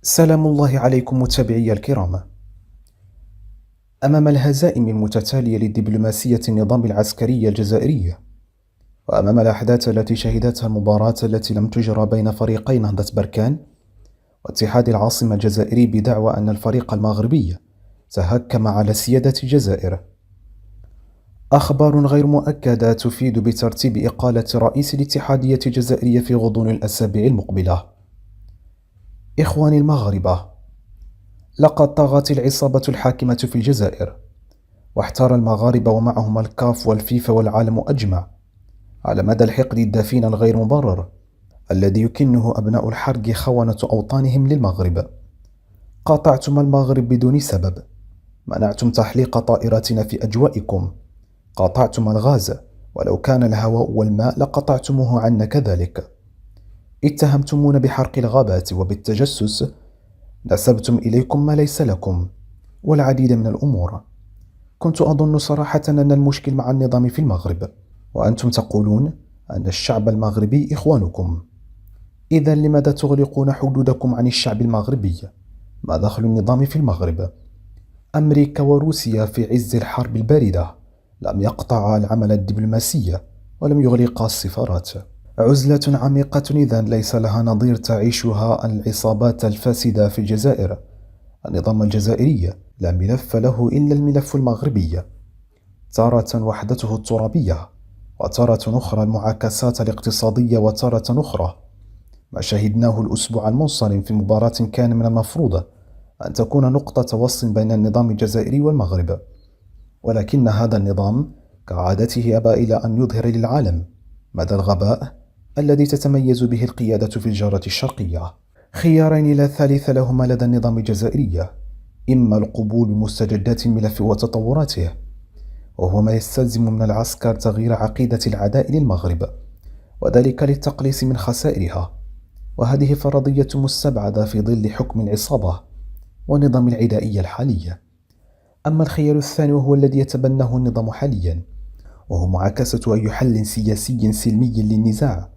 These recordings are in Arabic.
سلام الله عليكم متابعي الكرام. أمام الهزائم المتتالية للدبلوماسية النظام العسكري الجزائري، وأمام الأحداث التي شهدتها المباراة التي لم تجرى بين فريقي نهضة بركان واتحاد العاصمة الجزائري بدعوى أن الفريق المغربي تهكم على سيادة الجزائر، أخبار غير مؤكدة تفيد بترتيب إقالة رئيس الاتحادية الجزائرية في غضون الأسابيع المقبلة. إخواني المغاربة، لقد طغت العصابة الحاكمة في الجزائر، واحتار المغاربة ومعهم الكاف والفيفا والعالم أجمع على مدى الحقد الدفين الغير مبرر الذي يكنه أبناء الحرق خونة أوطانهم للمغرب. قاطعتم المغرب بدون سبب، منعتم تحليق طائراتنا في أجوائكم، قاطعتم الغاز ولو كان الهواء والماء لقطعتموه عنا كذلك، اتهمتمونا بحرق الغابات وبالتجسس، نسبتم إليكم ما ليس لكم، والعديد من الأمور. كنت أظن صراحة أن المشكل مع النظام في المغرب، وأنتم تقولون أن الشعب المغربي إخوانكم. إذا لماذا تغلقون حدودكم عن الشعب المغربي؟ ما دخل النظام في المغرب؟ أمريكا وروسيا في عز الحرب الباردة لم يقطعا العمل الدبلوماسي ولم يغلقا السفارات. عزلة عميقة إذن ليس لها نظير تعيشها العصابات الفاسدة في الجزائر. النظام الجزائري لا ملف له إلا الملف المغربي، تارة وحدته الترابية، وتارة أخرى المعاكسات الاقتصادية، وتارة أخرى ما شهدناه الأسبوع المنصرم في مباراة كان من المفروض أن تكون نقطة وصل بين النظام الجزائري والمغرب، ولكن هذا النظام كعادته أبى إلى أن يظهر للعالم مدى الغباء الذي تتميز به القيادة في الجارة الشرقية. خيارين لا ثالث لهما لدى النظام الجزائري: إما القبول بمستجدات الملف وتطوراته، وهو ما يستلزم من العسكر تغيير عقيدة العداء للمغرب، وذلك للتقليص من خسائرها، وهذه فرضية مستبعدة في ظل حكم العصابة ونظام العدائية الحالي. أما الخيار الثاني وهو الذي يتبناه النظام حاليا، وهو معاكسة أي حل سياسي سلمي للنزاع،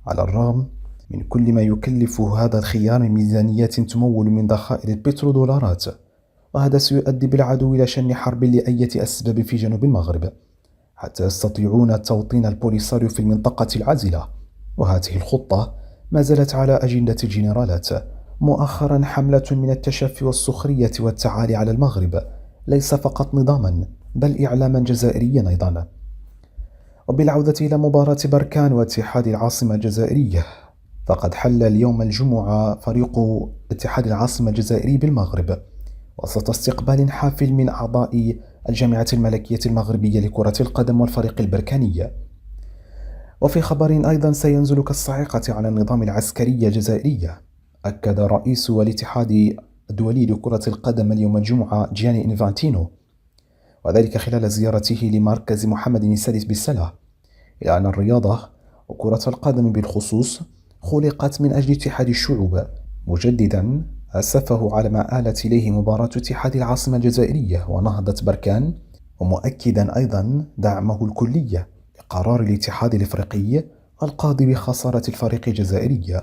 على الرغم من كل ما يكلفه هذا الخيار من ميزانيات تمول من ذخائر البترودولارات، وهذا سيؤدي بالعدو إلى شن حرب لأية أسباب في جنوب المغرب حتى يستطيعون توطين البوليساريو في المنطقة العازلة. وهذه الخطة ما زالت على أجندة الجنرالات. مؤخرا حملة من التشفي والسخرية والتعالي على المغرب ليس فقط نظاما بل إعلاما جزائريا أيضا. وبالعودة إلى مباراة بركان واتحاد العاصمة الجزائرية، فقد حل اليوم الجمعة فريق اتحاد العاصمة الجزائري بالمغرب وسط استقبال حافل من أعضاء الجامعة الملكية المغربية لكرة القدم والفريق البركاني. وفي خبر أيضا سينزل كالصاعقة على النظام العسكري الجزائري، أكد رئيس الاتحاد الدولي لكرة القدم اليوم الجمعة جياني إنفانتينو، وذلك خلال زيارته لمركز محمد السادس بالسلة، إلى أن الرياضة وكرة القدم بالخصوص خلقت من أجل اتحاد الشعوب، مجددا أسفه على ما آلت إليه مباراة اتحاد العاصمة الجزائرية ونهضة بركان، ومؤكدا أيضا دعمه الكلي لقرار الاتحاد الإفريقي القاضي بخسارة الفريق الجزائري.